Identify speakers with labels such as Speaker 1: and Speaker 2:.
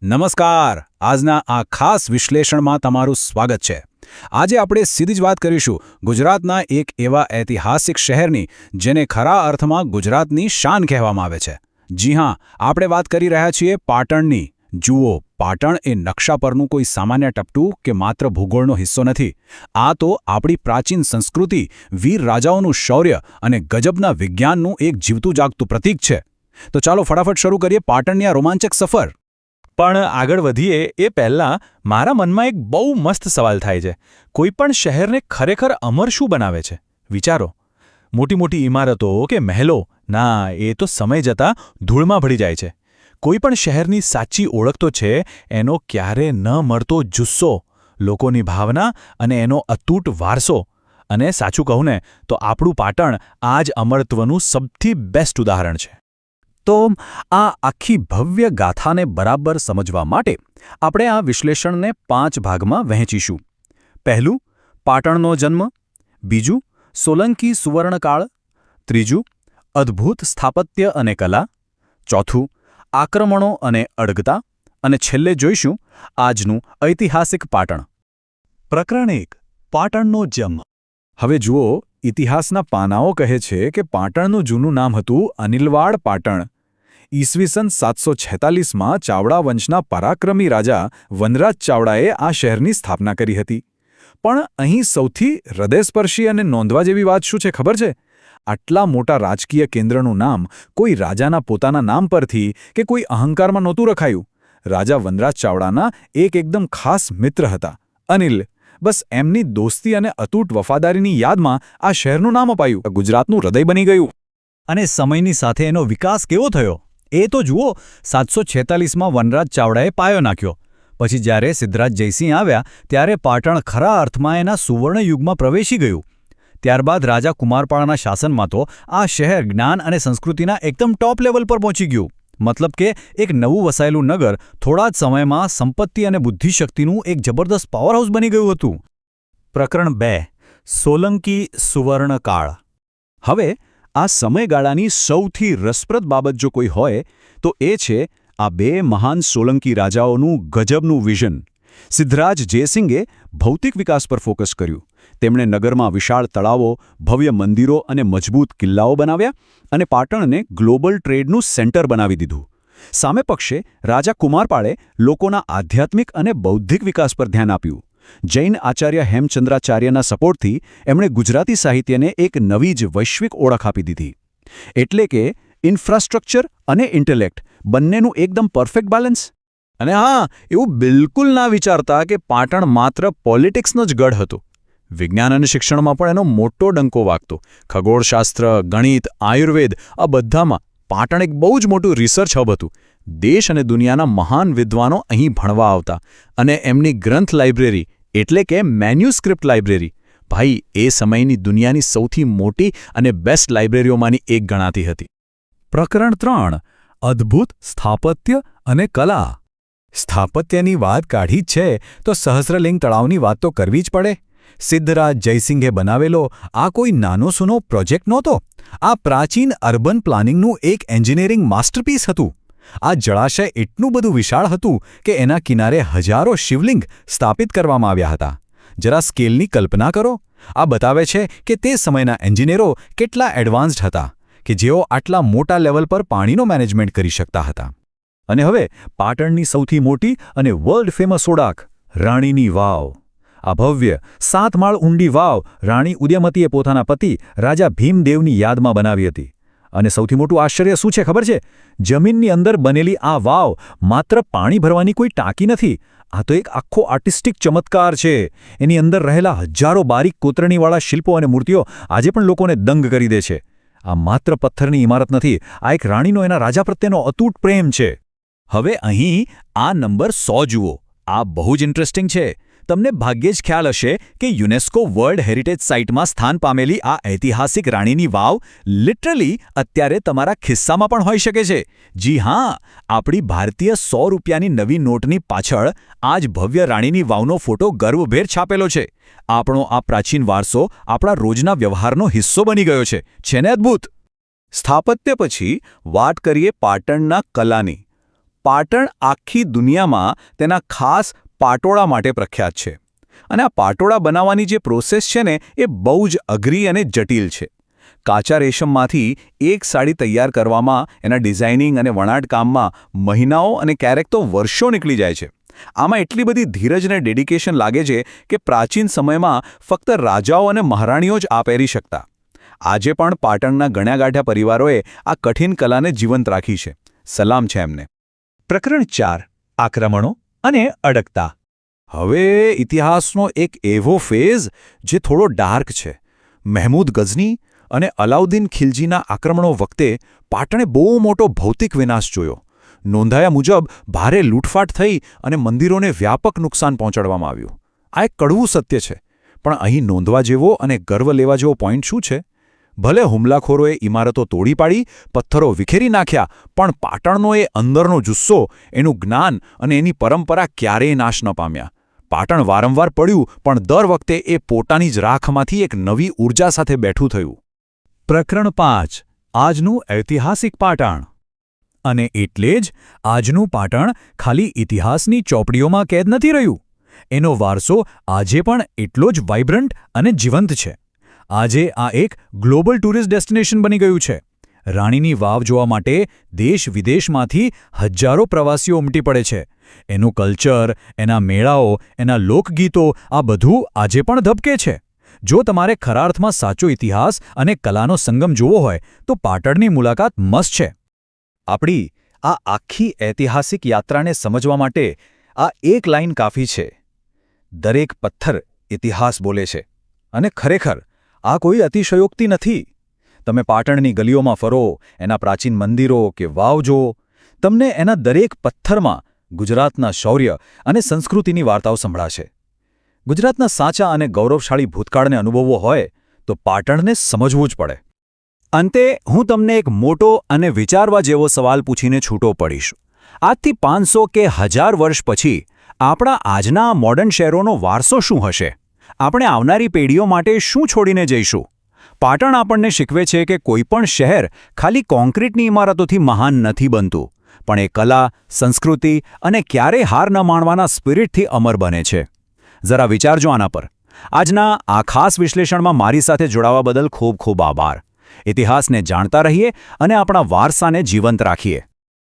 Speaker 1: નમસ્કાર. આજના આ ખાસ વિશ્લેષણમાં તમારું સ્વાગત છે. આજે આપણે સીધી જ વાત કરીશું ગુજરાતના એક એવા ઐતિહાસિક શહેરની જેને ખરા અર્થમાં ગુજરાતની શાન કહેવામાં આવે છે. જી હા, આપણે વાત કરી રહ્યા છીએ પાટણની. જુઓ, પાટણ એ નકશા પરનું કોઈ સામાન્ય ટપટું કે માત્ર ભૂગોળનો હિસ્સો નથી. આ તો આપણી પ્રાચીન સંસ્કૃતિ, વીર રાજાઓનું શૌર્ય અને ગજબના વિજ્ઞાનનું એક જીવતું જાગતું પ્રતીક છે. તો ચાલો ફટાફટ શરૂ કરીએ પાટણની આ રોમાંચક સફર.
Speaker 2: પણ આગળ વધીએ એ પહેલાં મારા મનમાં એક બહુ મસ્ત સવાલ થાય છે. કોઈ પણ શહેરને ખરેખર અમર શું બનાવે છે? વિચારો. મોટી મોટી ઇમારતો કે મહેલો? ના, એ તો સમય જતાં ધૂળમાં ભળી જાય છે. કોઈ પણ શહેરની સાચી ઓળખ તો છે એનો ક્યારે ન મળતો જુસ્સો, લોકોની ભાવના અને એનો અતૂટ વારસો. અને સાચું કહું ને તો આપણું પાટણ આ જ અમરત્વનું સૌથી બેસ્ટ ઉદાહરણ છે.
Speaker 3: તો આ આખી ભવ્ય ગાથાને બરાબર સમજવા માટે આપણે આ વિશ્લેષણને 5 ભાગમાં વહેંચીશું. પહેલું, પાટણનો જન્મ. બીજું, સોલંકી સુવર્ણકાળ. ત્રીજું, અદ્ભુત સ્થાપત્ય અને કલા. ચોથું, આક્રમણો અને અડગતા. અને છેલ્લે જોઈશું આજનું ઐતિહાસિક પાટણ.
Speaker 2: પ્રકરણ 1. પાટણનો જન્મ.
Speaker 1: હવે જુઓ, ઇતિહાસના પાનાઓ કહે છે કે પાટણનું જૂનું નામ હતું અનિલવાડ પાટણ. ઈસવીસન 746માં ચાવડા વંશના પરાક્રમી રાજા વનરાજ ચાવડાએ આ શહેરની સ્થાપના કરી હતી. પણ અહીં સૌથી હૃદયસ્પર્શી અને નોંધવા જેવી વાત શું છે ખબર છે? આટલા મોટા રાજકીય કેન્દ્રનું નામ કોઈ રાજાના પોતાના નામ પરથી કે કોઈ અહંકારમાં નહોતું રખાયું. રાજા વનરાજ ચાવડાના એકદમ ખાસ મિત્ર હતા, અનિલ. બસ એમની દોસ્તી અને અતૂટ વફાદારીની યાદમાં આ શહેરનું નામ અપાયું. ગુજરાતનું હૃદય બની ગયું.
Speaker 3: અને સમયની સાથે એનો વિકાસ કેવો થયો એ તો જુઓ. 746માં વનરાજ ચાવડાએ પાયો નાખ્યો. પછી જ્યારે સિદ્ધરાજ જયસિંહ આવ્યા ત્યારે પાટણ ખરા અર્થમાં એના સુવર્ણ યુગમાં પ્રવેશી ગયું. ત્યારબાદ રાજા કુમારપાળાના શાસનમાં તો આ શહેર જ્ઞાન અને સંસ્કૃતિના એકદમ ટોપ લેવલ પર પહોંચી ગયું. મતલબ કે એક નવું વસાયેલું નગર થોડા જ સમયમાં સંપત્તિ અને બુદ્ધિશક્તિનું એક જબરદસ્ત પાવરહાઉસ બની ગયું હતું.
Speaker 2: પ્રકરણ 2. સોલંકી સુવર્ણકાળ.
Speaker 3: હવે આ સમયગાળાની સૌથી રસપ્રદ બાબત જો કોઈ હોય તો એ છે આ 2 મહાન સોલંકી રાજાઓનું ગજબનું વિઝન. સિદ્ધરાજ જયસિંહે ભૌતિક વિકાસ પર ફોકસ કર્યું. તેમણે નગરમાં વિશાળ તળાવો, ભવ્ય મંદિરો અને મજબૂત કિલ્લાઓ બનાવ્યા અને પાટણને ગ્લોબલ ટ્રેડનું સેન્ટર બનાવી દીધું. સામે પક્ષે રાજા કુમારપાળે લોકોના આધ્યાત્મિક અને બૌદ્ધિક વિકાસ પર ધ્યાન આપ્યું. જૈન આચાર્ય હેમચંદ્રાચાર્યના સપોર્ટથી એમણે ગુજરાતી સાહિત્યને એક નવી જ વૈશ્વિક ઓળખ આપી દીધી. એટલે કે ઇન્ફ્રાસ્ટ્રક્ચર અને ઇન્ટેલેક્ટ બંનેનું એકદમ પરફેક્ટ બેલેન્સ.
Speaker 1: અને હા, એવું બિલકુલ ના વિચારતા કે પાટણ માત્ર પોલિટિક્સનો જ ગઢ હતો. વિજ્ઞાન અને શિક્ષણમાં પણ એનો મોટો ડંકો વાગતો. ખગોળશાસ્ત્ર, ગણિત, આયુર્વેદ આ બધામાં પાટણ એક બહુ જ મોટું રિસર્ચ હબ હતું. દેશ અને દુનિયાના મહાન વિદ્વાનો અહીં ભણવા આવતા અને એમની ગ્રંથ લાઇબ્રેરી એટલે કે મેન્યુસ્ક્રિપ્ટ લાઇબ્રેરી, ભાઈ એ સમયની દુનિયાની સૌથી મોટી અને બેસ્ટ લાઇબ્રેરીઓમાંની એક ગણાતી હતી.
Speaker 3: પ્રકરણ 3. અદ્ભુત સ્થાપત્ય અને કલા. સ્થાપત્યની વાત કાઢી જ છે તો સહસ્રલિંગ તળાવની વાત તો કરવી જ પડે. સિદ્ધરાજ જયસિંહે બનાવેલો આ કોઈ નાનો સૂનો પ્રોજેક્ટ નહોતો. આ પ્રાચીન અર્બન પ્લાનિંગનું એક એન્જિનિયરિંગ માસ્ટરપીસ હતું. આ જળાશય એટલું બધું વિશાળ હતું કે એના કિનારે હજારો શિવલિંગ સ્થાપિત કરવામાં આવ્યા હતા. જરા સ્કેલની કલ્પના કરો. આ બતાવે છે કે તે સમયના એન્જિનિયરો કેટલા એડવાન્સ્ડ હતા કે જેઓ આટલા મોટા લેવલ પર પાણીનો મેનેજમેન્ટ કરી શકતા હતા. અને હવે પાટણની સૌથી મોટી અને વર્લ્ડ ફેમસ ઓળખ, રાણીની વાવ. આ ભવ્ય 7 માળ ઊંડી વાવ રાણી ઉદયમતીએ પોતાના પતિ રાજા ભીમદેવની યાદમાં બનાવી હતી. અને સૌથી મોટું આશ્ચર્ય શું છે ખબર છે? જમીનની અંદર બનેલી આ વાવ માત્ર પાણી ભરવાની કોઈ ટાંકી નથી. આ તો એક આખો આર્ટિસ્ટિક ચમત્કાર છે. એની અંદર રહેલા હજારો બારીક કોતરણીવાળા શિલ્પો અને મૂર્તિઓ આજે પણ લોકોને દંગ કરી દે છે. આ માત્ર પથ્થરની ઇમારત નથી, આ એક રાણીનો એના રાજા પ્રત્યેનો અતૂટ પ્રેમ છે. હવે અહીં આ નંબર 100 જુઓ. આ બહુ જ ઇન્ટરેસ્ટિંગ છે. તમને ભાગ્યે જ ખ્યાલ હશે કે યુનેસ્કો વર્લ્ડ હેરિટેજ સાઇટમાં સ્થાન પામેલી આ ઐતિહાસિક રાણીની વાવ લિટરલી અત્યારે તમારા ખિસ્સામાં પણ હોઈ શકે છે. જી હા, આપણી ભારતીય 100 રૂપિયાની નવી નોટની પાછળ આ જ ભવ્ય રાણીની વાવનો ફોટો ગર્વભેર છાપેલો છે. આપણો આ પ્રાચીન વારસો આપણા રોજના વ્યવહારનો હિસ્સો બની ગયો છે. છે ને અદ્ભુત? સ્થાપત્ય પછી વાત કરીએ પાટણના કલાની.
Speaker 1: પાટણ આખી દુનિયામાં તેના ખાસ પાટોળા માટે પ્રખ્યાત છે. અને આ પાટોળા બનાવવાની જે પ્રોસેસ છે ને એ બહુ જ અઘરી અને જટિલ છે. કાચા રેશમમાંથી એક સાડી તૈયાર કરવામાં, એના ડિઝાઇનિંગ અને વણાટકામમાં મહિનાઓ અને ક્યારેક તો વર્ષો નીકળી જાય છે. આમાં એટલી બધી ધીરજ અને ડેડિકેશન લાગે છે કે પ્રાચીન સમયમાં ફક્ત રાજાઓ અને મહારાણીઓ જ આ પહેરી શકતા. આજે પણ પાટણના ગણ્યાગાંઠ્યા પરિવારોએ આ કઠિન કલાને જીવંત રાખી છે. સલામ છે એમને.
Speaker 2: પ્રકરણ 4 આક્રમણો અને અડગતા.
Speaker 1: હવે ઇતિહાસનો એક એવો ફેઝ જે થોડો ડાર્ક છે. મહેમૂદ ગઝની અને અલાઉદ્દીન ખિલજીના આક્રમણો વખતે પાટણે બહુ મોટો ભૌતિક વિનાશ જોયો. નોંધાયા મુજબ ભારે લૂંટફાટ થઈ અને મંદિરોને વ્યાપક નુકસાન પહોંચાડવામાં આવ્યું. આ એક કડવું સત્ય છે, પણ અહીં નોંધવા જેવો અને ગર્વ લેવા જેવો પોઈન્ટ શું છે? ભલે હુમલાખોરોએ ઇમારતો તોડી પાડી, પથ્થરો વિખેરી નાખ્યા, પણ પાટણનો એ અંદરનો જુસ્સો, એનું જ્ઞાન અને એની પરંપરા ક્યારેય નાશ ન પામ્યા. પાટણ વારંવાર પડ્યું, પણ દર વખતે એ પોતાની જ રાખમાંથી એક નવી ઊર્જા સાથે બેઠું થયું.
Speaker 3: પ્રકરણ 5 આજનું ઐતિહાસિક પાટણ. અને એટલે જ આજનું પાટણ ખાલી ઇતિહાસની ચોપડીઓમાં કેદ નથી રહ્યું. એનો વારસો આજે પણ એટલો જ વાઇબ્રન્ટ અને જીવંત છે. આજે આ એક ગ્લોબલ ટુરિસ્ટ ડેસ્ટિનેશન બની ગયું છે. રાણીની વાવ જોવા માટે દેશ-વિદેશમાંથી હજારો પ્રવાસીઓ ઉમટી પડે છે. એનું કલ્ચર, એના મેળાઓ, એના લોકગીતો આ બધું આજે પણ ધબકે છે. જો તમારે ખરા અર્થમાં સાચો ઇતિહાસ અને કલાનો સંગમ જોવો હોય તો પાટણની મુલાકાત મસ્ત છે.
Speaker 1: આપણી આ આખી ઐતિહાસિક યાત્રાને સમજવા માટે આ એક લાઈન કાફી છે. દરેક પથ્થર ઇતિહાસ બોલે છે. અને ખરેખર આ કોઈ અતિશયોક્તિ નથી. તમે પાટણની ગલીઓમાં ફરો, એના પ્રાચીન મંદિરો કે વાવ જુઓ, તમને એના દરેક પથ્થરમાં ગુજરાતના શૌર્ય અને સંસ્કૃતિની વાર્તાઓ સંભળાશે. ગુજરાતના સાચા અને ગૌરવશાળી ભૂતકાળને અનુભવવો હોય તો પાટણને સમજવું જ પડે. અંતે હું તમને એક મોટો અને વિચારવા જેવો સવાલ પૂછીને છૂટો પડીશ. આજથી 500 કે 1000 વર્ષ પછી આપણા આજના મોડર્ન શહેરોનો વારસો શું હશે? આપણે આવનારી પેઢીઓ માટે શું છોડીને જઈશું? પાટણ આપણને શીખવે છે કે કોઈપણ શહેર ખાલી કોન્ક્રીટની ઇમારતોથી મહાન નથી બનતું, પણ એ કલા, સંસ્કૃતિ અને ક્યારેય હાર ન માનવાના સ્પિરિટથી અમર બને છે. જરા વિચારજો આના પર. આજના આ ખાસ વિશ્લેષણમાં મારી સાથે જોડાવા બદલ ખૂબ ખૂબ આભાર. ઇતિહાસને જાણતા રહીએ અને આપણા વારસાને જીવંત રાખીએ.